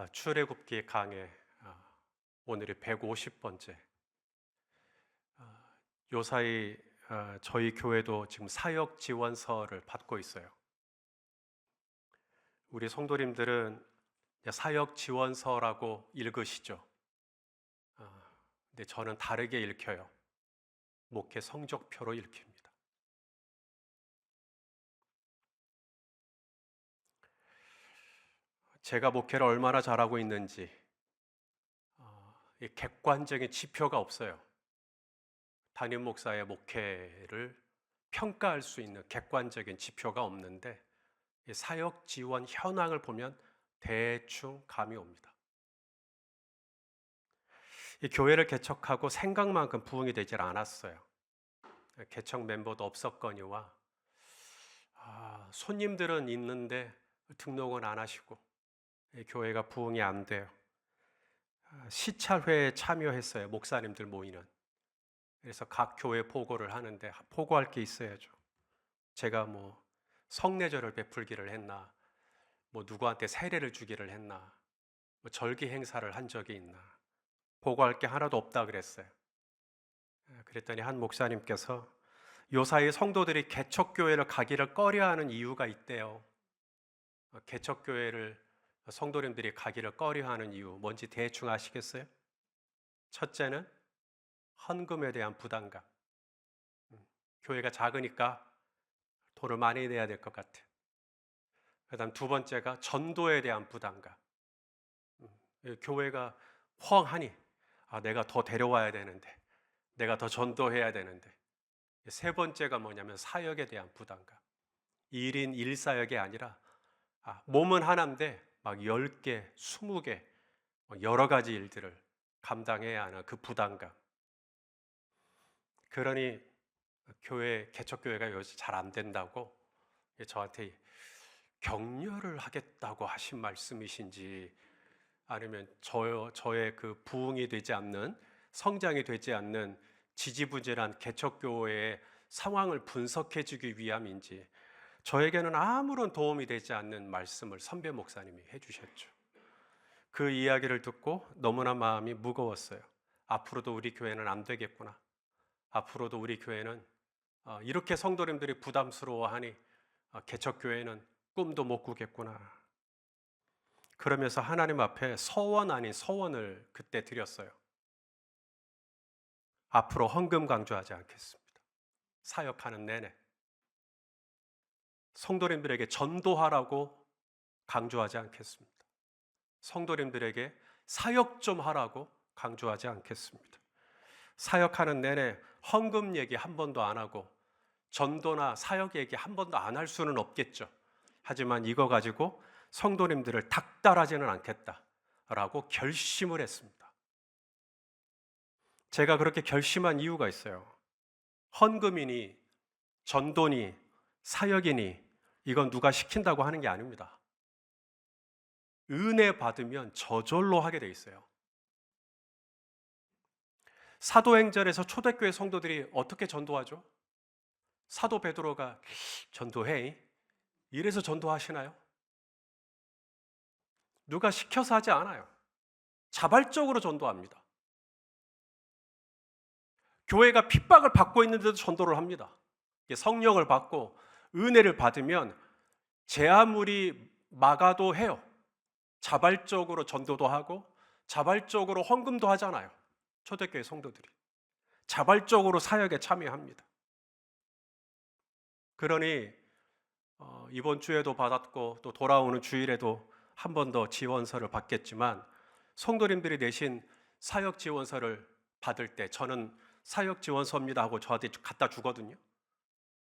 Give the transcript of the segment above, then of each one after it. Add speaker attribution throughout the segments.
Speaker 1: 출애굽기 강의 오늘이 150번째. 요사이 저희 교회도 지금 사역 지원서를 받고 있어요. 우리 성도님들은 사역 지원서라고 읽으시죠? 근데 저는 다르게 읽혀요. 목회 성적표로 읽힙니다. 제가 목회를 얼마나 잘하고 있는지 객관적인 지표가 없어요. 담임 목사의 목회를 평가할 수 있는 객관적인 지표가 없는데 사역 지원 현황을 보면 대충 감이 옵니다. 이 교회를 개척하고 생각만큼 부흥이 되질 않았어요. 개척 멤버도 없었거니와 손님들은 있는데 등록은 안 하시고 교회가 부흥이 안 돼요. 시찰회에 참여했어요. 목사님들 모이는. 그래서 각 교회 보고를 하는데 보고할 게 있어야죠. 제가 성례절을 베풀기를 했나, 누구한테 세례를 주기를 했나, 절기 행사를 한 적이 있나, 보고할 게 하나도 없다 그랬어요. 그랬더니 한 목사님께서 요사이 성도들이 개척교회를 가기를 꺼려하는 이유가 있대요. 개척교회를 성도님들이 가기를 꺼려하는 이유 뭔지 대충 아시겠어요? 첫째는 헌금에 대한 부담감. 교회가 작으니까 돈을 많이 내야 될 것 같아. 그다음 두 번째가 전도에 대한 부담감. 교회가 펑하니 내가 더 데려와야 되는데, 내가 더 전도해야 되는데. 세 번째가 뭐냐면 사역에 대한 부담감. 1인 1사역이 아니라 몸은 하나인데 막 10개, 20개 여러 가지 일들을 감당해야 하는 그 부담감. 그러니 개척교회가 요새 잘 안 된다고 저한테 격려를 하겠다고 하신 말씀이신지, 아니면 저의 그 부흥이 되지 않는, 성장이 되지 않는 지지부진한 개척교회의 상황을 분석해 주기 위함인지, 저에게는 아무런 도움이 되지 않는 말씀을 선배 목사님이 해주셨죠. 그 이야기를 듣고 너무나 마음이 무거웠어요. 앞으로도 우리 교회는 안 되겠구나. 앞으로도 우리 교회는 이렇게 성도님들이 부담스러워하니 개척교회는 꿈도 못 꾸겠구나. 그러면서 하나님 앞에 서원 아닌 서원을 그때 드렸어요. 앞으로 헌금 강조하지 않겠습니다. 사역하는 내내 성도님들에게 전도하라고 강조하지 않겠습니다. 성도님들에게 사역 좀 하라고 강조하지 않겠습니다. 사역하는 내내 헌금 얘기 한 번도 안 하고 전도나 사역 얘기 한 번도 안 할 수는 없겠죠. 하지만 이거 가지고 성도님들을 닥달하지는 않겠다라고 결심을 했습니다. 제가 그렇게 결심한 이유가 있어요. 헌금이니 전도니 사역이니 이건 누가 시킨다고 하는 게 아닙니다. 은혜 받으면 저절로 하게 돼 있어요. 사도행전에서 초대교회 성도들이 어떻게 전도하죠? 사도 베드로가 전도해? 이래서 전도하시나요? 누가 시켜서 하지 않아요. 자발적으로 전도합니다. 교회가 핍박을 받고 있는데도 전도를 합니다. 성령을 받고 은혜를 받으면 제 아무리 막아도 해요. 자발적으로 전도도 하고 자발적으로 헌금도 하잖아요. 초대교회 성도들이 자발적으로 사역에 참여합니다. 그러니 이번 주에도 받았고 또 돌아오는 주일에도 한 번 더 지원서를 받겠지만, 성도님들이 내신 사역 지원서를 받을 때 저는 사역 지원서입니다 하고 저한테 갖다 주거든요.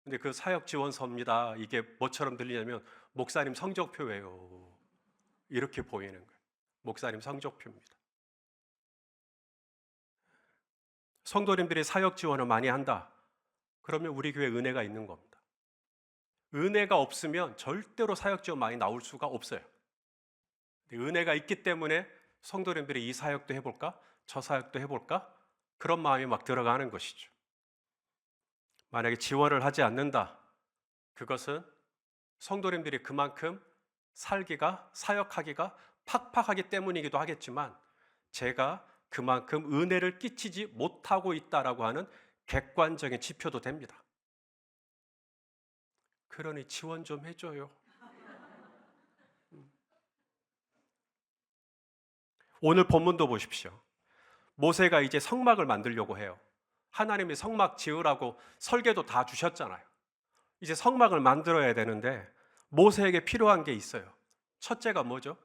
Speaker 1: 근데 그 사역 지원서입니다, 이게 뭐처럼 들리냐면 목사님 성적표예요. 이렇게 보이는 거예요. 목사님 성적표입니다. 성도님들이 사역 지원을 많이 한다, 그러면 우리 교회에 은혜가 있는 겁니다. 은혜가 없으면 절대로 사역 지원 많이 나올 수가 없어요. 은혜가 있기 때문에 성도님들이 이 사역도 해볼까? 저 사역도 해볼까? 그런 마음이 막 들어가는 것이죠. 만약에 지원을 하지 않는다, 그것은 성도님들이 그만큼 살기가, 사역하기가 팍팍하기 때문이기도 하겠지만 제가 그만큼 은혜를 끼치지 못하고 있다라고 하는 객관적인 지표도 됩니다. 그러니 지원 좀 해줘요. 오늘 본문도 보십시오. 모세가 이제 성막을 만들려고 해요. 하나님이 성막 지으라고 설계도 다 주셨잖아요. 이제 성막을 만들어야 되는데 모세에게 필요한 게 있어요. 첫째가 뭐죠?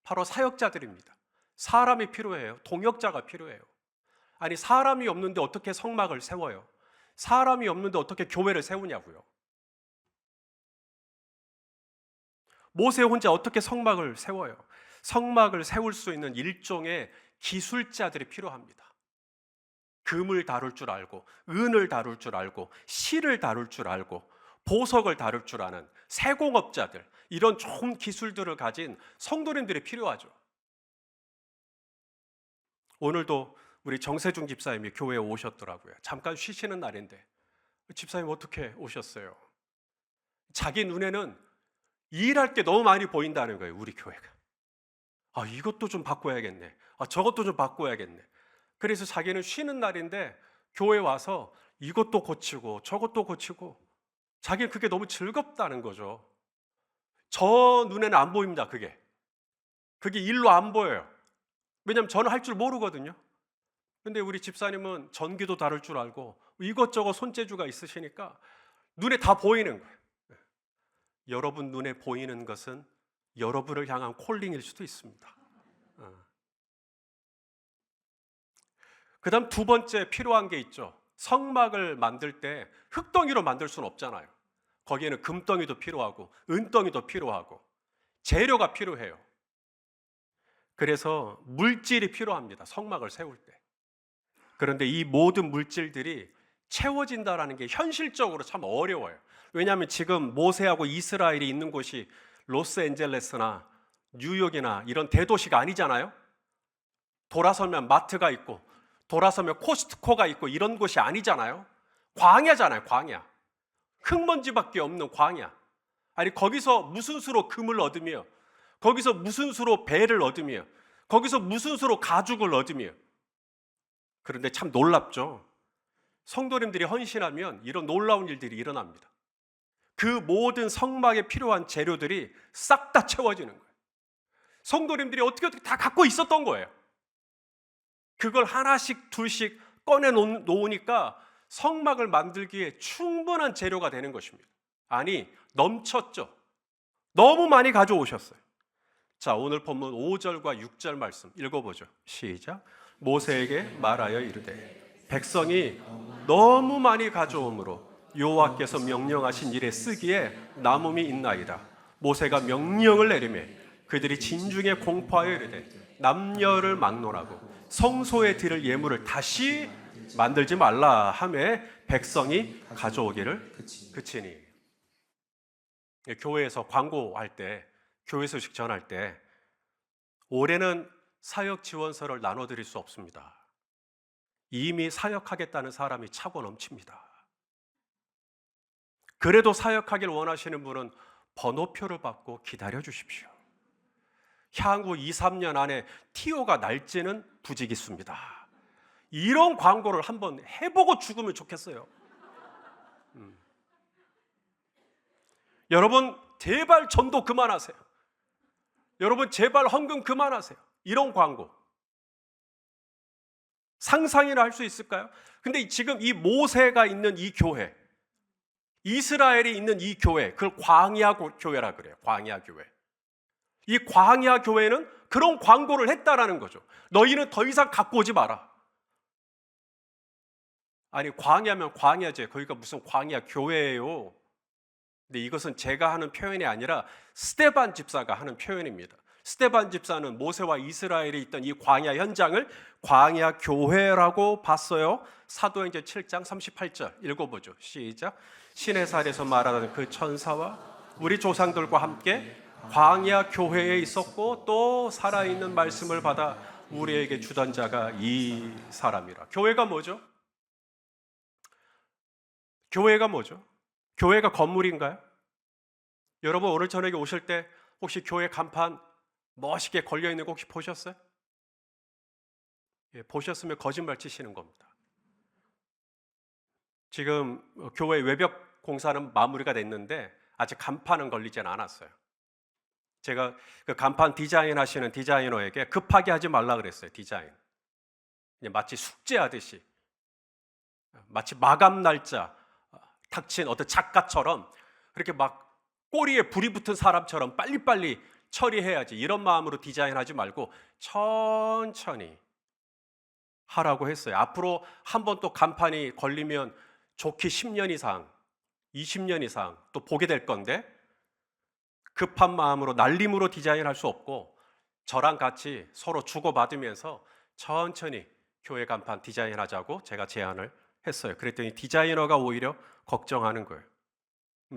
Speaker 1: 바로 사역자들입니다. 사람이 필요해요. 동역자가 필요해요. 아니, 사람이 없는데 어떻게 성막을 세워요? 사람이 없는데 어떻게 교회를 세우냐고요. 모세 혼자 어떻게 성막을 세워요? 성막을 세울 수 있는 일종의 기술자들이 필요합니다. 금을 다룰 줄 알고, 은을 다룰 줄 알고, 실을 다룰 줄 알고, 보석을 다룰 줄 아는 세공업자들, 이런 좋은 기술들을 가진 성도님들이 필요하죠. 오늘도 우리 정세중 집사님이 교회에 오셨더라고요. 잠깐 쉬시는 날인데 집사님 어떻게 오셨어요? 자기 눈에는 일할 게 너무 많이 보인다는 거예요. 우리 교회가. 아, 이것도 좀 바꿔야겠네. 아, 저것도 좀 바꿔야겠네. 그래서 자기는 쉬는 날인데 교회 와서 이것도 고치고 저것도 고치고 자기는 그게 너무 즐겁다는 거죠. 저 눈에는 안 보입니다. 그게 일로 안 보여요. 왜냐하면 저는 할 줄 모르거든요. 근데 우리 집사님은 전기도 다룰 줄 알고 이것저것 손재주가 있으시니까 눈에 다 보이는 거예요. 여러분 눈에 보이는 것은 여러분을 향한 콜링일 수도 있습니다. 그 다음 두 번째 필요한 게 있죠. 성막을 만들 때 흙덩이로 만들 수는 없잖아요. 거기에는 금덩이도 필요하고 은덩이도 필요하고 재료가 필요해요. 그래서 물질이 필요합니다. 성막을 세울 때. 그런데 이 모든 물질들이 채워진다는 게 현실적으로 참 어려워요. 왜냐하면 지금 모세하고 이스라엘이 있는 곳이 로스앤젤레스나 뉴욕이나 이런 대도시가 아니잖아요. 돌아서면 마트가 있고 돌아서면 코스트코가 있고 이런 곳이 아니잖아요. 광야잖아요. 광야. 흙먼지밖에 없는 광야. 아니, 거기서 무슨 수로 금을 얻으며, 거기서 무슨 수로 배를 얻으며, 거기서 무슨 수로 가죽을 얻으며. 그런데 참 놀랍죠. 성도님들이 헌신하면 이런 놀라운 일들이 일어납니다. 그 모든 성막에 필요한 재료들이 싹 다 채워지는 거예요. 성도님들이 어떻게 다 갖고 있었던 거예요. 그걸 하나씩 둘씩 꺼내 놓으니까 성막을 만들기에 충분한 재료가 되는 것입니다. 아니, 넘쳤죠. 너무 많이 가져오셨어요. 자, 오늘 본문 5절과 6절 말씀 읽어보죠. 시작. 모세에게 말하여 이르되 백성이 너무 많이 가져오므로 여호와께서 명령하신 일에 쓰기에 남음이 있나이다. 모세가 명령을 내리매 그들이 진중에 공포하여 이르되 남녀를 막론하고 성소에 드릴 예물을 다시 만들지 말라 하매 백성이 가져오기를 그치니. 교회에서 광고할 때, 교회 소식 전할 때 올해는 사역 지원서를 나눠드릴 수 없습니다. 이미 사역하겠다는 사람이 차고 넘칩니다. 그래도 사역하길 원하시는 분은 번호표를 받고 기다려 주십시오. 향후 2, 3년 안에 TO가 날지는 부지기수입니다. 이런 광고를 한번 해보고 죽으면 좋겠어요. 여러분 제발 전도 그만하세요. 여러분 제발 헌금 그만하세요. 이런 광고 상상이나 할 수 있을까요? 근데 지금 이 모세가 있는 이 교회, 이스라엘이 있는 이 교회, 그걸 광야 교회라 그래요. 광야 교회. 이 광야 교회는 그런 광고를 했다라는 거죠. 너희는 더 이상 갖고 오지 마라. 아니, 광야면 광야제. 거기가 무슨 광야 교회예요. 근데 이것은 제가 하는 표현이 아니라 스데반 집사가 하는 표현입니다. 스데반 집사는 모세와 이스라엘이 있던 이 광야 현장을 광야 교회라고 봤어요. 사도행전 7장 38절 읽어보죠. 시작. 시내살에서 말하던 그 천사와 우리 조상들과 함께 광야 교회에 있었고 또 살아있는 말씀을 받아 우리에게 주던 자가 이 사람이라. 교회가 뭐죠? 교회가 뭐죠? 교회가 건물인가요? 여러분 오늘 저녁에 오실 때 혹시 교회 간판 멋있게 걸려 있는 거 혹시 보셨어요? 예, 보셨으면 거짓말 치시는 겁니다. 지금 교회 외벽 공사는 마무리가 됐는데 아직 간판은 걸리진 않았어요. 제가 그 간판 디자인 하시는 디자이너에게 급하게 하지 말라 그랬어요. 디자인. 마치 숙제하듯이, 마치 마감 날짜 닥친 어떤 작가처럼 그렇게 막 꼬리에 불이 붙은 사람처럼 빨리빨리 처리해야지, 이런 마음으로 디자인하지 말고 천천히 하라고 했어요. 앞으로 한 번 또 간판이 걸리면 좋게 10년 이상, 20년 이상 또 보게 될 건데, 급한 마음으로 날림으로 디자인할 수 없고 저랑 같이 서로 주고받으면서 천천히 교회 간판 디자인하자고 제가 제안을 했어요. 그랬더니 디자이너가 오히려 걱정하는 거예요.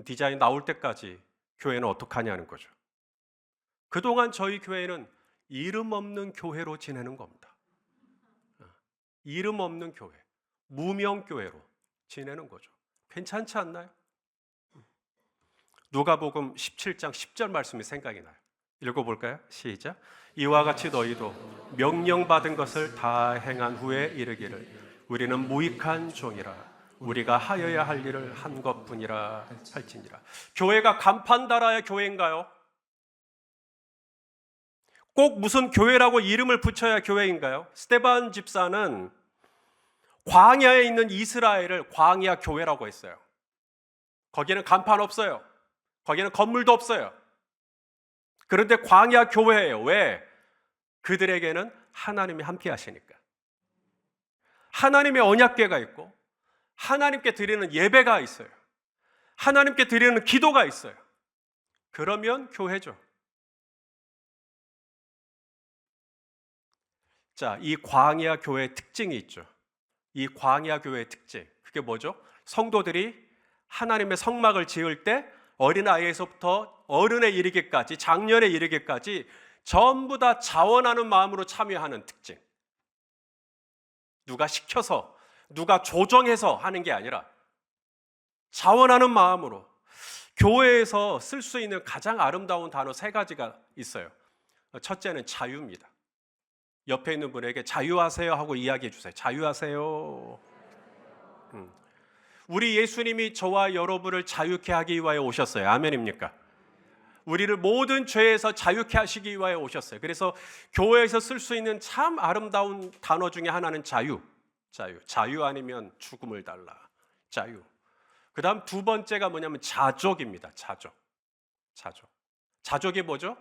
Speaker 1: 디자인 나올 때까지 교회는 어떡하냐는 거죠. 그동안 저희 교회는 이름 없는 교회로 지내는 겁니다. 이름 없는 교회, 무명교회로 지내는 거죠. 괜찮지 않나요? 누가복음 17장 10절 말씀이 생각이 나요. 읽어볼까요? 시작. 이와 같이 너희도 명령받은 것을 다 행한 후에 이르기를 우리는 무익한 종이라 우리가 하여야 할 일을 한 것뿐이라 할지니라. 교회가 간판 달아야 교회인가요? 꼭 무슨 교회라고 이름을 붙여야 교회인가요? 스데반 집사는 광야에 있는 이스라엘을 광야 교회라고 했어요. 거기는 간판 없어요. 거기는 건물도 없어요. 그런데 광야 교회예요. 왜? 그들에게는 하나님이 함께 하시니까. 하나님의 언약궤가 있고 하나님께 드리는 예배가 있어요. 하나님께 드리는 기도가 있어요. 그러면 교회죠. 자, 이 광야 교회의 특징이 있죠. 이 광야 교회의 특징, 그게 뭐죠? 성도들이 하나님의 성막을 지을 때 어린아이에서부터 어른에 이르기까지, 장년에 이르기까지 전부 다 자원하는 마음으로 참여하는 특징. 누가 시켜서, 누가 조정해서 하는 게 아니라 자원하는 마음으로. 교회에서 쓸 수 있는 가장 아름다운 단어 3가지가 있어요. 첫째는 자유입니다. 옆에 있는 분에게 자유하세요 하고 이야기해 주세요. 자유하세요. 우리 예수님이 저와 여러분을 자유케 하기 위하여 오셨어요. 아멘입니까? 우리를 모든 죄에서 자유케 하시기 위하여 오셨어요. 그래서 교회에서 쓸 수 있는 참 아름다운 단어 중에 하나는 자유. 자유 아니면 죽음을 달라. 자유. 그 다음 2번째가 뭐냐면 자족입니다. 자족이 뭐죠?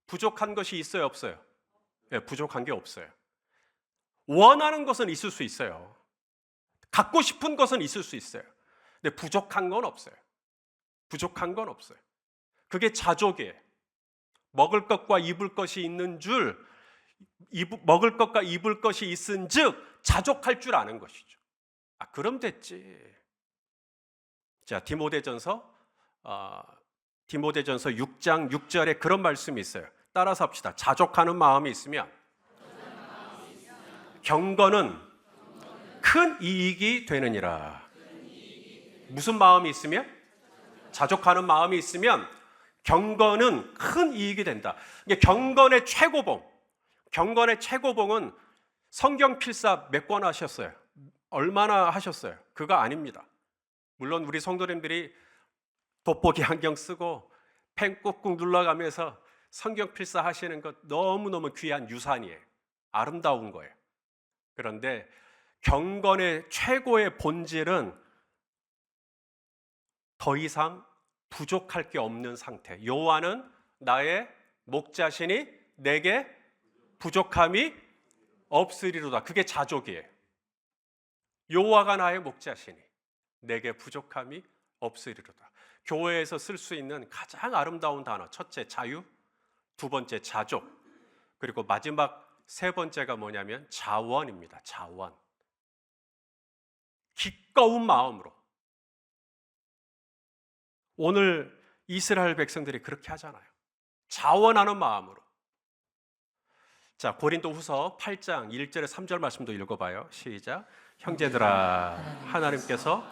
Speaker 1: 부족한 것이 있어요, 없어요? 네, 부족한 게 없어요. 원하는 것은 있을 수 있어요. 갖고 싶은 것은 있을 수 있어요. 근데 부족한 건 없어요. 그게 자족이에요. 먹을 것과 입을 것이 있는 줄, 먹을 것과 입을 것이 있은 즉 자족할 줄 아는 것이죠. 그럼 됐지. 자, 디모데전서 6장 6절에 그런 말씀이 있어요. 따라서 합시다. 자족하는 마음이 있으면 경건은 큰 이익이 되느니라. 무슨 마음이 있으면? 자족하는 마음이 있으면 경건은 큰 이익이 된다. 경건의 최고봉은 성경 필사 몇 권 하셨어요? 얼마나 하셨어요? 그거 아닙니다. 물론 우리 성도님들이 돋보기 안경 쓰고 펜 꾹꾹 눌러가면서 성경 필사 하시는 것 너무너무 귀한 유산이에요. 아름다운 거예요. 그런데 경건의 최고의 본질은 더 이상 부족할 게 없는 상태. 여호와는 나의 목자시니 내게 부족함이 없으리로다. 그게 자족이에요. 여호와가 나의 목자시니 내게 부족함이 없으리로다. 교회에서 쓸 수 있는 가장 아름다운 단어, 첫째 자유, 2번째 자족, 그리고 마지막 3번째가 뭐냐면 자원입니다. 자원. 기꺼운 마음으로. 오늘 이스라엘 백성들이 그렇게 하잖아요. 자원하는 마음으로. 자, 고린도후서 8장 1절에 3절 말씀도 읽어봐요. 시작. 형제들아, 하나님께서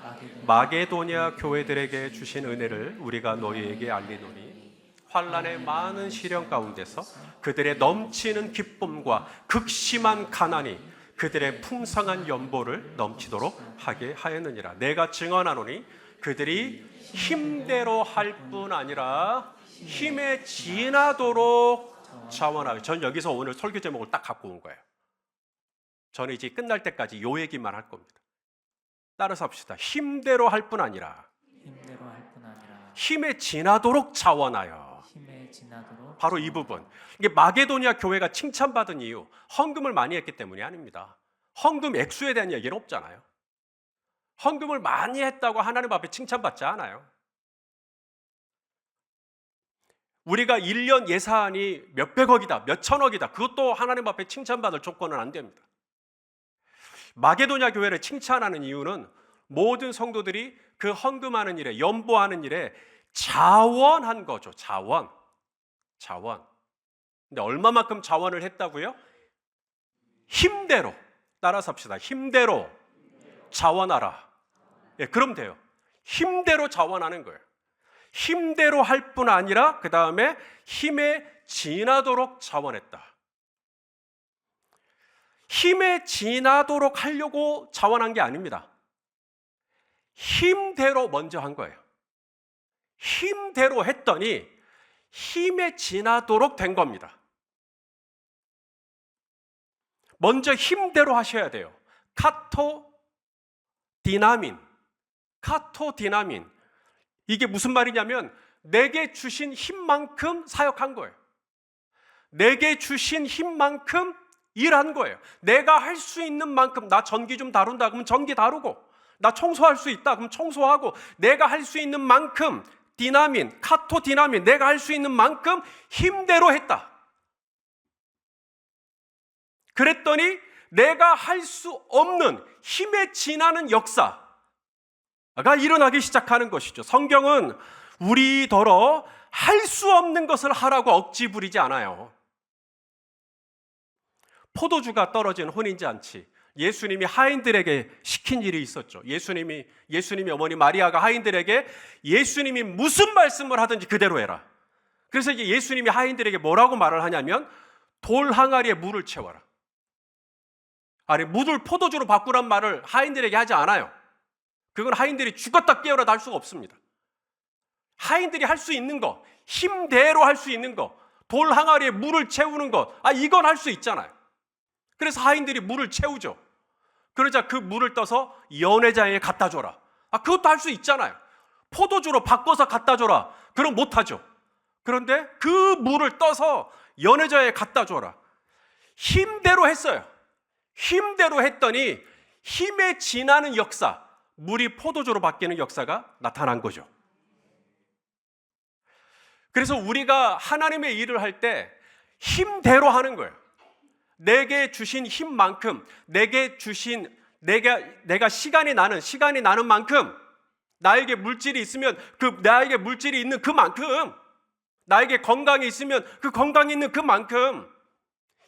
Speaker 1: 마게도냐 교회들에게 주신 은혜를 우리가 너희에게 알리노니 환난의 많은 시련 가운데서 그들의 넘치는 기쁨과 극심한 가난이 그들의 풍성한 연보를 넘치도록 하게 하였느니라. 내가 증언하노니 그들이 힘대로 할 뿐 아니라 힘에 지나도록 자원하여. 전 여기서 오늘 설교 제목을 딱 갖고 온 거예요. 저는 이제 끝날 때까지 요 얘기만 할 겁니다. 따라서 합시다. 힘대로 할 뿐 아니라 힘에 지나도록 자원하여. 바로 이 부분. 이게 마게도니아 교회가 칭찬받은 이유, 헌금을 많이 했기 때문이 아닙니다. 헌금 액수에 대한 얘기는 없잖아요. 헌금을 많이 했다고 하나님 앞에 칭찬받지 않아요. 우리가 1년 예산이 몇백억이다, 몇천억이다, 그것도 하나님 앞에 칭찬받을 조건은 안 됩니다. 마게도냐 교회를 칭찬하는 이유는 모든 성도들이 그 헌금하는 일에, 연보하는 일에 자원한 거죠. 자원. 근데 얼마만큼 자원을 했다고요? 힘대로. 따라서 합시다. 힘대로 자원하라. 예, 그럼 돼요. 힘대로 자원하는 거예요. 힘대로 할 뿐 아니라 그 다음에 힘에 지나도록 자원했다. 힘에 지나도록 하려고 자원한 게 아닙니다. 힘대로 먼저 한 거예요. 힘대로 했더니 힘에 지나도록 된 겁니다. 먼저 힘대로 하셔야 돼요. 카토디나민. 이게 무슨 말이냐면 내게 주신 힘만큼 사역한 거예요. 내게 주신 힘만큼 일한 거예요. 내가 할 수 있는 만큼. 나 전기 좀 다룬다 그러면 전기 다루고, 나 청소할 수 있다 그럼 청소하고, 내가 할 수 있는 만큼 카토디나민, 내가 할 수 있는 만큼 힘대로 했다. 그랬더니 내가 할 수 없는 힘에 지나는 역사가 일어나기 시작하는 것이죠. 성경은 우리더러 할 수 없는 것을 하라고 억지 부리지 않아요. 포도주가 떨어진 혼인잔치, 예수님이 하인들에게 시킨 일이 있었죠. 예수님이 어머니 마리아가 하인들에게 예수님이 무슨 말씀을 하든지 그대로 해라. 그래서 이제 예수님이 하인들에게 뭐라고 말을 하냐면 돌 항아리에 물을 채워라. 아니, 물을 포도주로 바꾸란 말을 하인들에게 하지 않아요. 그건 하인들이 죽었다 깨어나도 할 수가 없습니다. 하인들이 할 수 있는 거, 힘대로 할 수 있는 거, 돌 항아리에 물을 채우는 것, 이건 할 수 있잖아요. 그래서 하인들이 물을 채우죠. 그러자 그 물을 떠서 연회장에 갖다 줘라. 그것도 할 수 있잖아요. 포도주로 바꿔서 갖다 줘라. 그럼 못하죠. 그런데 그 물을 떠서 연회장에 갖다 줘라. 힘대로 했어요. 힘대로 했더니 힘에 지나는 역사, 물이 포도주로 바뀌는 역사가 나타난 거죠. 그래서 우리가 하나님의 일을 할 때 힘대로 하는 거예요. 내게 주신 힘만큼, 내가 시간이 나는 만큼, 나에게 물질이 있으면 나에게 물질이 있는 그만큼, 나에게 건강이 있으면 그 건강이 있는 그만큼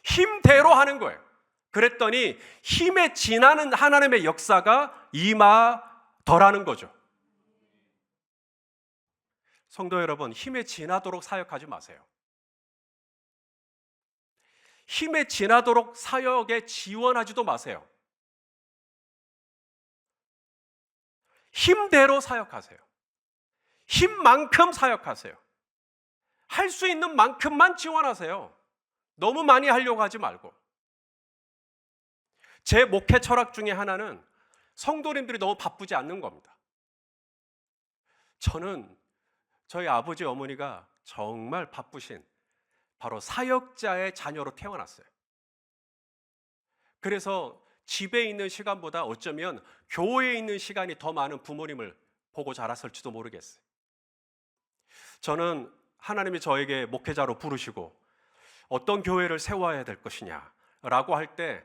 Speaker 1: 힘대로 하는 거예요. 그랬더니 힘에 지나는 하나님의 역사가 임하더라는 거죠. 성도 여러분, 힘에 지나도록 사역하지 마세요. 힘에 지나도록 사역에 지원하지도 마세요. 힘대로 사역하세요. 힘만큼 사역하세요. 할 수 있는 만큼만 지원하세요. 너무 많이 하려고 하지 말고. 제 목회 철학 중에 하나는 성도님들이 너무 바쁘지 않는 겁니다. 저는 저희 아버지 어머니가 정말 바쁘신 바로 사역자의 자녀로 태어났어요. 그래서 집에 있는 시간보다 어쩌면 교회에 있는 시간이 더 많은 부모님을 보고 자랐을지도 모르겠어요. 저는 하나님이 저에게 목회자로 부르시고 어떤 교회를 세워야 될 것이냐라고 할 때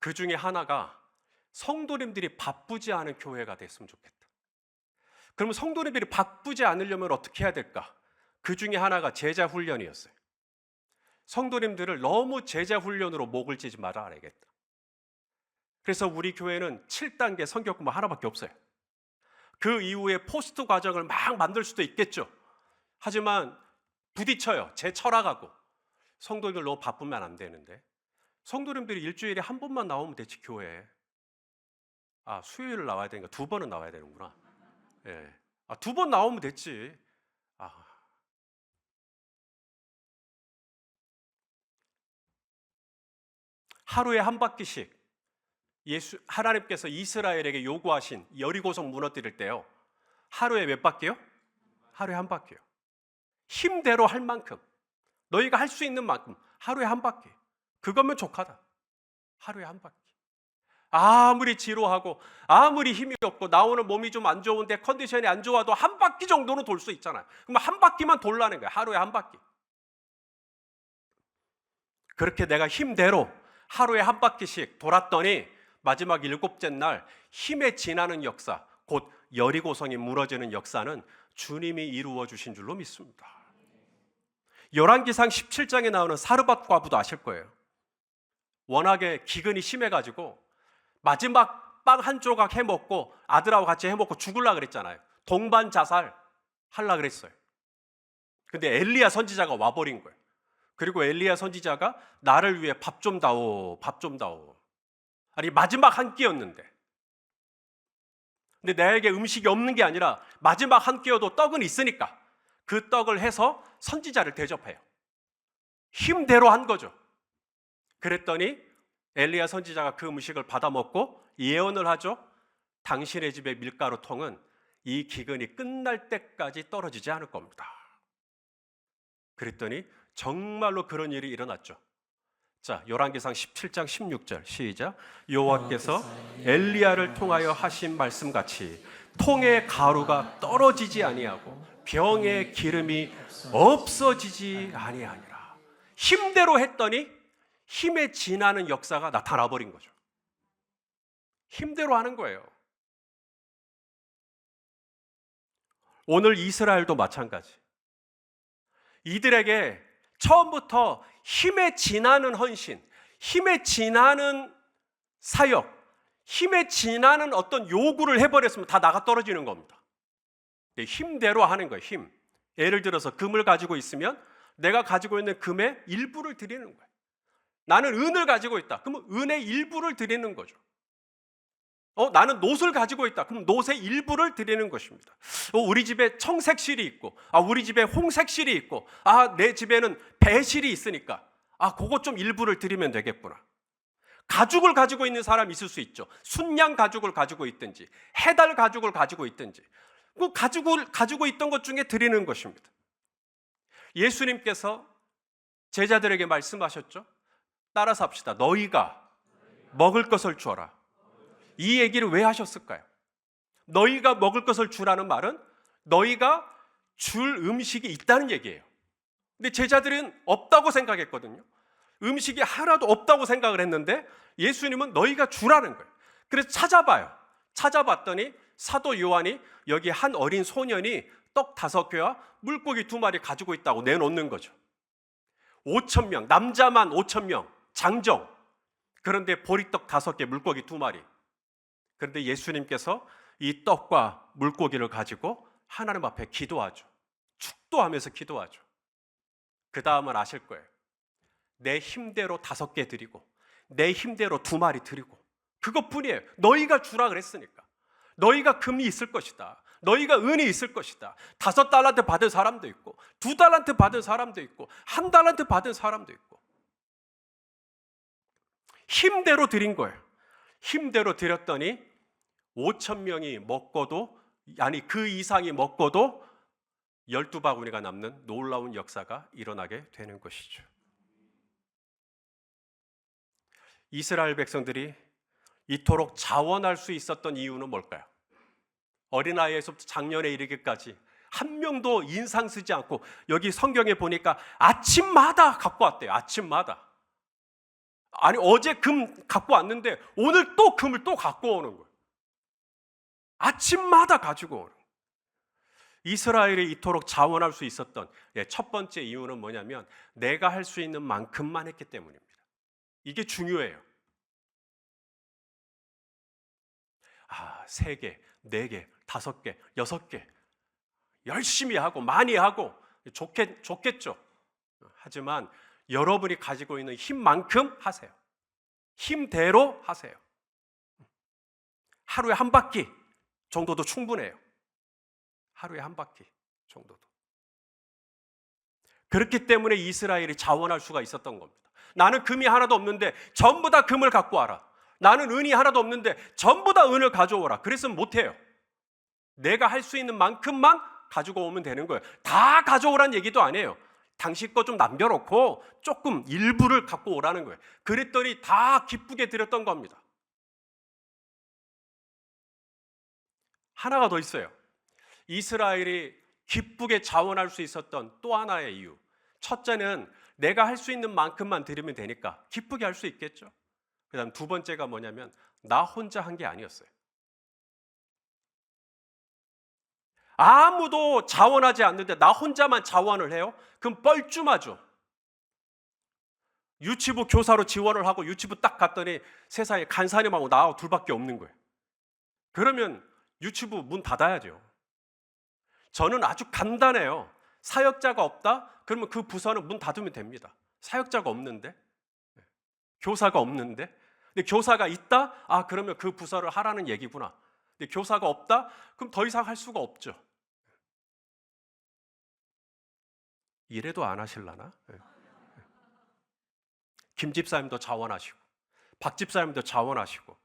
Speaker 1: 그 중에 하나가 성도님들이 바쁘지 않은 교회가 됐으면 좋겠다. 그러면 성도님들이 바쁘지 않으려면 어떻게 해야 될까? 그 중에 하나가 제자 훈련이었어요. 성도님들을 너무 제자 훈련으로 목을 찌지 말아야겠다. 그래서 우리 교회는 7단계 성경 공부 하나밖에 없어요. 그 이후에 포스트 과정을 막 만들 수도 있겠죠. 하지만 부딪혀요. 제 철학하고. 성도들 너무 바쁘면 안 되는데. 성도님들이 일주일에 한 번만 나오면 되지, 교회에. 아, 수요일을 나와야 되니까 두 번은 나와야 되는구나. 예. 아, 두 번 나오면 됐지. 아. 하루에 한 바퀴씩 하나님께서 이스라엘에게 요구하신 여리고성 무너뜨릴 때요. 하루에 몇 바퀴요? 하루에 한 바퀴요. 힘대로 할 만큼, 너희가 할 수 있는 만큼 하루에 한 바퀴. 그거면 족하다. 하루에 한 바퀴. 아무리 지루하고 아무리 힘이 없고 나 오늘 몸이 좀 안 좋은데 컨디션이 안 좋아도 한 바퀴 정도는 돌 수 있잖아요. 그럼 한 바퀴만 돌라는 거예요. 하루에 한 바퀴. 그렇게 내가 힘대로 하루에 한 바퀴씩 돌았더니 마지막 일곱째 날 힘에 지나는 역사, 곧 여리고성이 무너지는 역사는 주님이 이루어 주신 줄로 믿습니다. 열왕기상 17장에 나오는 사르밧 과부도 아실 거예요. 워낙에 기근이 심해가지고 마지막 빵 한 조각 해먹고 아들하고 같이 해먹고 죽으려고 그랬잖아요. 동반 자살 하려고 그랬어요. 근데 엘리야 선지자가 와버린 거예요. 그리고 엘리야 선지자가 나를 위해 밥 좀 다오, 밥 좀 다오. 아니 마지막 한 끼였는데. 근데 나에게 음식이 없는 게 아니라 마지막 한 끼여도 떡은 있으니까 그 떡을 해서 선지자를 대접해요. 힘대로 한 거죠. 그랬더니 엘리야 선지자가 그 음식을 받아 먹고 예언을 하죠. 당신의 집의 밀가루 통은 이 기근이 끝날 때까지 떨어지지 않을 겁니다. 그랬더니 정말로 그런 일이 일어났죠. 자, 열왕기상 17장 16절 시작. 여호와께서 엘리야를 통하여 하신 말씀같이 통의 가루가 떨어지지 아니하고 병의 기름이 없어지지 아니하니라. 힘대로 했더니 힘에 지나는 역사가 나타나 버린 거죠. 힘대로 하는 거예요. 오늘 이스라엘도 마찬가지. 이들에게 처음부터 힘에 지나는 헌신, 힘에 지나는 사역, 힘에 지나는 어떤 요구를 해버렸으면 다 나가 떨어지는 겁니다. 힘대로 하는 거예요. 힘. 예를 들어서 금을 가지고 있으면 내가 가지고 있는 금의 일부를 드리는 거예요. 나는 은을 가지고 있다. 그러면 은의 일부를 드리는 거죠. 나는 놋을 가지고 있다. 그럼 놋의 일부를 드리는 것입니다. 우리 집에 청색실이 있고, 우리 집에 홍색실이 있고, 내 집에는 배실이 있으니까, 그것 좀 일부를 드리면 되겠구나. 가죽을 가지고 있는 사람이 있을 수 있죠. 순양 가죽을 가지고 있든지, 해달 가죽을 가지고 있든지, 그 가죽을 가지고 있던 것 중에 드리는 것입니다. 예수님께서 제자들에게 말씀하셨죠. 따라서 합시다. 너희가 먹을 것을 주어라. 이 얘기를 왜 하셨을까요? 너희가 먹을 것을 주라는 말은 너희가 줄 음식이 있다는 얘기예요. 근데 제자들은 없다고 생각했거든요. 음식이 하나도 없다고 생각을 했는데 예수님은 너희가 주라는 거예요. 그래서 찾아봐요. 찾아봤더니 사도 요한이 여기 한 어린 소년이 떡 5개와 물고기 2마리 가지고 있다고 내놓는 거죠. 5,000명, 남자만 5,000명, 장정. 그런데 보리떡 5개, 물고기 2마리. 그런데 예수님께서 이 떡과 물고기를 가지고 하나님 앞에 기도하죠. 축도하면서 기도하죠. 그 다음은 아실 거예요. 내 힘대로 5개 드리고 내 힘대로 2마리 드리고 그것뿐이에요. 너희가 주라 그랬으니까. 너희가 금이 있을 것이다. 너희가 은이 있을 것이다. 5달란트 받은 사람도 있고 2달란트 받은 사람도 있고 1달란트 받은 사람도 있고 힘대로 드린 거예요. 힘대로 드렸더니 5,000명이 먹고도 그 이상이 먹고도 12바구니가 남는 놀라운 역사가 일어나게 되는 것이죠. 이스라엘 백성들이 이토록 자원할 수 있었던 이유는 뭘까요? 어린아이에서부터 장년에 이르기까지 한 명도 인상 쓰지 않고 여기 성경에 보니까 아침마다 갖고 왔대요. 아침마다. 아니 어제 금 갖고 왔는데 오늘 또 금을 또 갖고 오는 거예요. 아침마다 가지고 오는 거예요. 이스라엘이 이토록 자원할 수 있었던 첫 번째 이유는 뭐냐면 내가 할 수 있는 만큼만 했기 때문입니다. 이게 중요해요. 3개, 4개, 5개, 6개 열심히 하고 많이 하고 좋겠죠. 하지만 여러분이 가지고 있는 힘만큼 하세요. 힘대로 하세요. 하루에 한 바퀴 정도도 충분해요. 하루에 한 바퀴 정도도. 그렇기 때문에 이스라엘이 자원할 수가 있었던 겁니다. 나는 금이 하나도 없는데 전부 다 금을 갖고 와라. 나는 은이 하나도 없는데 전부 다 은을 가져오라. 그랬으면 못해요. 내가 할 수 있는 만큼만 가지고 오면 되는 거예요. 다 가져오란 얘기도 아니에요. 당신 거 좀 남겨놓고 조금 일부를 갖고 오라는 거예요. 그랬더니 다 기쁘게 드렸던 겁니다. 하나가 더 있어요. 이스라엘이 기쁘게 자원할 수 있었던 또 하나의 이유. 첫째는 내가 할 수 있는 만큼만 드리면 되니까 기쁘게 할 수 있겠죠. 그 다음 두 번째가 뭐냐면 나 혼자 한 게 아니었어요. 아무도 자원하지 않는데 나 혼자만 자원을 해요? 그럼 뻘쭘하죠. 유치부 교사로 지원을 하고 유치부 딱 갔더니 세상에 간사님하고 나하고 둘밖에 없는 거예요. 그러면 유치부 문 닫아야죠. 저는 아주 간단해요. 사역자가 없다? 그러면 그 부서는 문 닫으면 됩니다. 사역자가 없는데? 교사가 없는데? 근데 교사가 있다? 아, 그러면 그 부서를 하라는 얘기구나. 근데 교사가 없다? 그럼 더 이상 할 수가 없죠. 이래도 안 하실라나? 김 집사님도 자원하시고 박 집사님도 자원하시고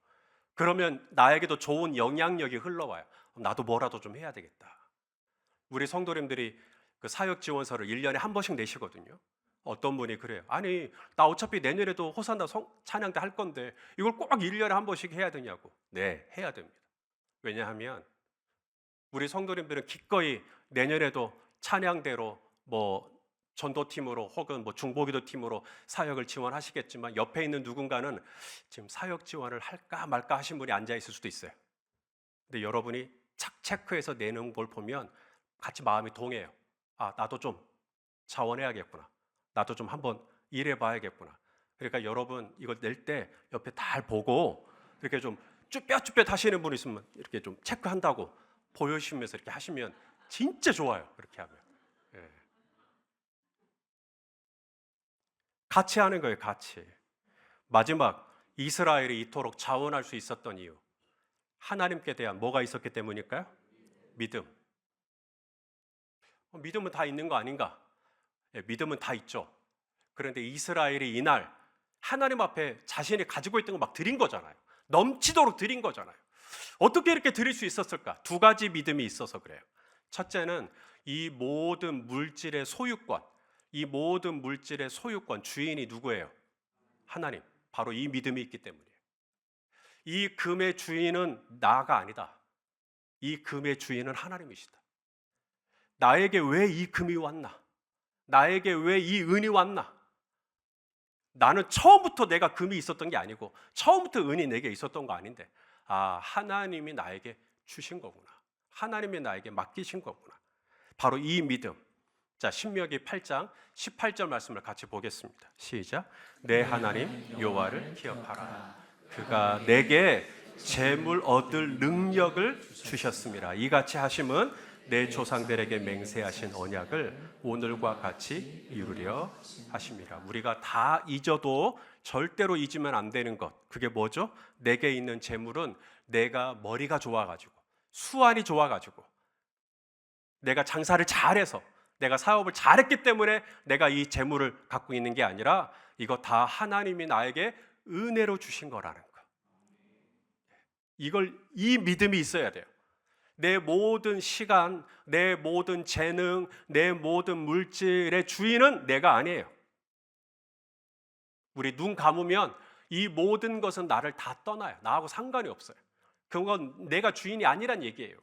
Speaker 1: 그러면 나에게도 좋은 영향력이 흘러와요. 나도 뭐라도 좀 해야 되겠다. 우리 성도님들이 그 사역 지원서를 1년에 한 번씩 내시거든요. 어떤 분이 그래요. 아니 나 어차피 내년에도 호산나 찬양 때 할 건데 이걸 꼭 1년에 한 번씩 해야 되냐고. 네, 해야 됩니다. 왜냐하면 우리 성도님들은 기꺼이 내년에도 찬양대로 뭐 전도팀으로 혹은 뭐 중보기도 팀으로 사역을 지원하시겠지만 옆에 있는 누군가는 지금 사역 지원을 할까 말까 하신 분이 앉아 있을 수도 있어요. 근데 여러분이 착 체크해서 내는 걸 보면 같이 마음이 동해요. 아, 나도 좀 자원해야겠구나. 나도 좀 한번 일해봐야겠구나. 그러니까 여러분 이거 낼 때 옆에 잘 보고 이렇게 좀 쭈뼛쭈뼛 하시는 분 있으면 이렇게 좀 체크한다고 보여주시면서 이렇게 하시면 진짜 좋아요. 그렇게 하면. 예. 같이 하는 거예요. 같이. 마지막 이스라엘이 이토록 자원할 수 있었던 이유. 하나님께 대한 뭐가 있었기 때문일까요? 믿음. 믿음은 다 있는 거 아닌가? 예, 믿음은 다 있죠. 그런데 이스라엘이 이날 하나님 앞에 자신이 가지고 있던 거 막 드린 거잖아요. 넘치도록 드린 거잖아요. 어떻게 이렇게 드릴 수 있었을까? 두 가지 믿음이 있어서 그래요. 첫째는 이 모든 물질의 소유권, 이 모든 물질의 소유권 주인이 누구예요? 하나님. 바로 이 믿음이 있기 때문이에요. 이 금의 주인은 나가 아니다. 이 금의 주인은 하나님이시다. 나에게 왜 이 금이 왔나? 나에게 왜 이 은이 왔나? 나는 처음부터 내가 금이 있었던 게 아니고 처음부터 은이 내게 있었던 거 아닌데 아, 하나님이 나에게 주신 거구나. 하나님이 나에게 맡기신 거구나. 바로 이 믿음. 자, 신명기 8장 18절 말씀을 같이 보겠습니다. 시작. 내 하나님 여호와를 기억하라. 그가 내게 재물 얻을 능력을 주셨습니다. 이같이 하심은 내 조상들에게 맹세하신 언약을 오늘과 같이 이루려 하심이라. 우리가 다 잊어도 절대로 잊으면 안 되는 것. 그게 뭐죠? 내게 있는 재물은 내가 머리가 좋아가지고 수완이 좋아가지고 내가 장사를 잘해서 내가 사업을 잘했기 때문에 내가 이 재물을 갖고 있는 게 아니라 이거 다 하나님이 나에게 은혜로 주신 거라는 거. 이 믿음이 있어야 돼요. 내 모든 시간, 내 모든 재능, 내 모든 물질의 주인은 내가 아니에요. 우리 눈 감으면 이 모든 것은 나를 다 떠나요. 나하고 상관이 없어요. 그건 내가 주인이 아니란 얘기예요.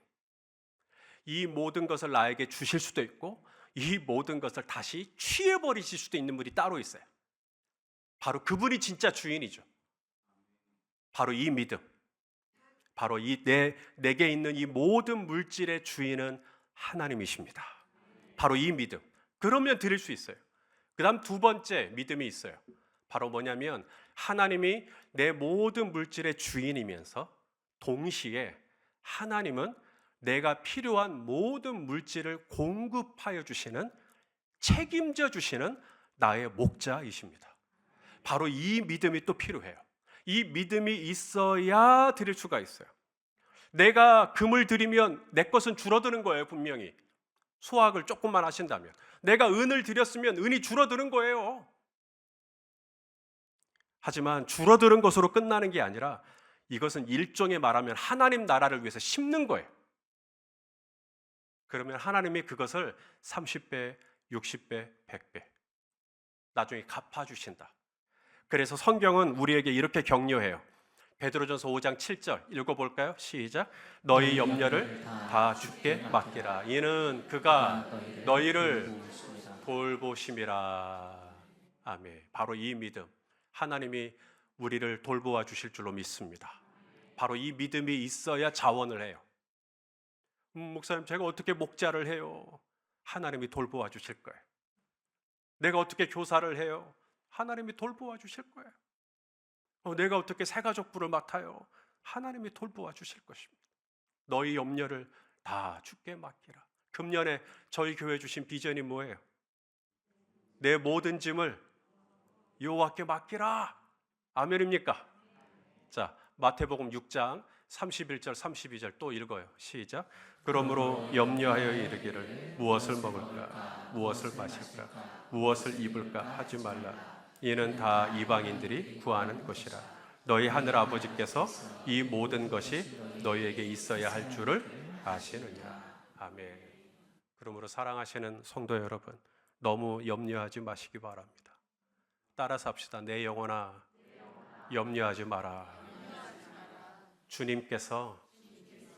Speaker 1: 이 모든 것을 나에게 주실 수도 있고 이 모든 것을 다시 취해버리실 수도 있는 분이 따로 있어요. 바로 그분이 진짜 주인이죠. 바로 이 믿음. 바로 내게 있는 이 모든 물질의 주인은 하나님이십니다. 바로 이 믿음. 그러면 드릴 수 있어요. 그 다음 두 번째 믿음이 있어요. 바로 뭐냐면 하나님이 내 모든 물질의 주인이면서 동시에 하나님은 내가 필요한 모든 물질을 공급하여 주시는 책임져 주시는 나의 목자이십니다. 바로 이 믿음이 또 필요해요. 이 믿음이 있어야 드릴 수가 있어요. 내가 금을 드리면 내 것은 줄어드는 거예요. 분명히 소학을 조금만 하신다면, 내가 은을 드렸으면 은이 줄어드는 거예요. 하지만 줄어드는 것으로 끝나는 게 아니라 이것은 일종의 말하면 하나님 나라를 위해서 심는 거예요. 그러면 하나님이 그것을 30배, 60배, 100배 나중에 갚아주신다. 그래서 성경은 우리에게 이렇게 격려해요. 베드로전서 5장 7절 읽어볼까요? 시작. 너희 염려를 다 주께 맡기라. 이는 그가 너희를 돌보심이라. 아멘. 바로 이 믿음, 하나님이 우리를 돌보아 주실 줄로 믿습니다. 바로 이 믿음이 있어야 자원을 해요. 목사님, 제가 어떻게 목자를 해요? 하나님이 돌보아 주실 거예요. 내가 어떻게 교사를 해요? 하나님이 돌보아 주실 거예요. 내가 어떻게 새가족부를 맡아요? 하나님이 돌보아 주실 것입니다. 너희 염려를 다 주께 맡기라. 금년에 저희 교회 주신 비전이 뭐예요? 내 모든 짐을 여호와께 맡기라. 아멘입니까? 자, 마태복음 6장 31절 32절 또 읽어요. 시작. 그러므로 염려하여 이르기를 무엇을 먹을까, 무엇을 마실까, 무엇을 입을까 하지 말라. 이는 다 이방인들이 구하는 것이라. 너희 하늘 아버지께서 이 모든 것이 너희에게 있어야 할 줄을 아시느니라. 아멘. 그러므로 사랑하시는 성도 여러분, 너무 염려하지 마시기 바랍니다. 따라서 합시다. 내 영혼아, 염려하지 마라. 주님께서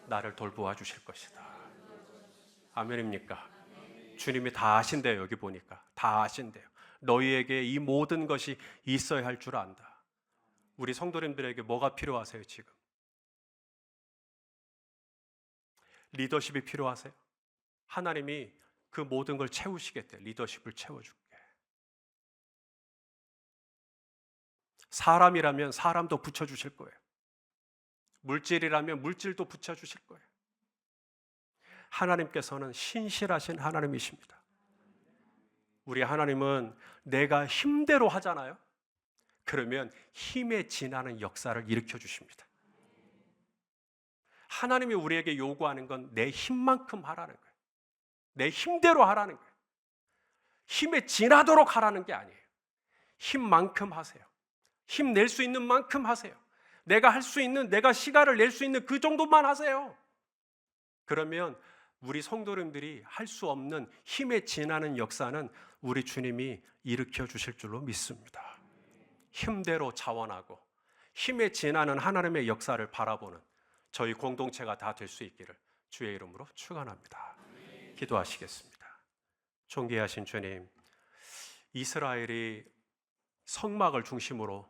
Speaker 1: 나를 돌보아 주실 것이다. 아멘입니까? 주님이 다 아신대요. 여기 보니까 다 아신대요. 너희에게 이 모든 것이 있어야 할 줄 안다. 우리 성도님들에게 뭐가 필요하세요? 지금 리더십이 필요하세요? 하나님이 그 모든 걸 채우시겠대. 리더십을 채워줄게. 사람이라면 사람도 붙여주실 거예요. 물질이라면 물질도 붙여주실 거예요. 하나님께서는 신실하신 하나님이십니다. 우리 하나님은 내가 힘대로 하잖아요. 그러면 힘에 지나는 역사를 일으켜 주십니다. 하나님이 우리에게 요구하는 건 내 힘만큼 하라는 거예요. 내 힘대로 하라는 거예요. 힘에 지나도록 하라는 게 아니에요. 힘만큼 하세요. 힘 낼 수 있는 만큼 하세요. 내가 할 수 있는, 내가 시간을 낼 수 있는 그 정도만 하세요. 그러면 우리 성도님들이 할 수 없는 힘에 지나는 역사는 우리 주님이 일으켜 주실 줄로 믿습니다. 힘대로 자원하고 힘에 지나는 하나님의 역사를 바라보는 저희 공동체가 다 될 수 있기를 주의 이름으로 축원합니다. 기도하시겠습니다. 존귀하신 주님, 이스라엘이 성막을 중심으로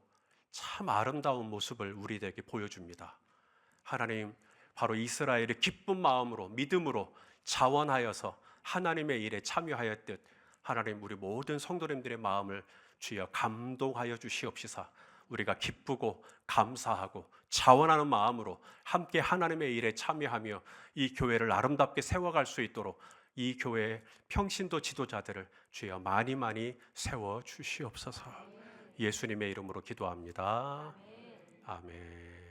Speaker 1: 참 아름다운 모습을 우리에게 보여줍니다. 하나님, 바로 이스라엘이 기쁜 마음으로 믿음으로 자원하여서 하나님의 일에 참여하였듯 하나님, 우리 모든 성도님들의 마음을 주여 감동하여 주시옵시사. 우리가 기쁘고 감사하고 자원하는 마음으로 함께 하나님의 일에 참여하며 이 교회를 아름답게 세워갈 수 있도록 이 교회의 평신도 지도자들을 주여 많이 많이 세워 주시옵소서. 예수님의 이름으로 기도합니다. 아멘.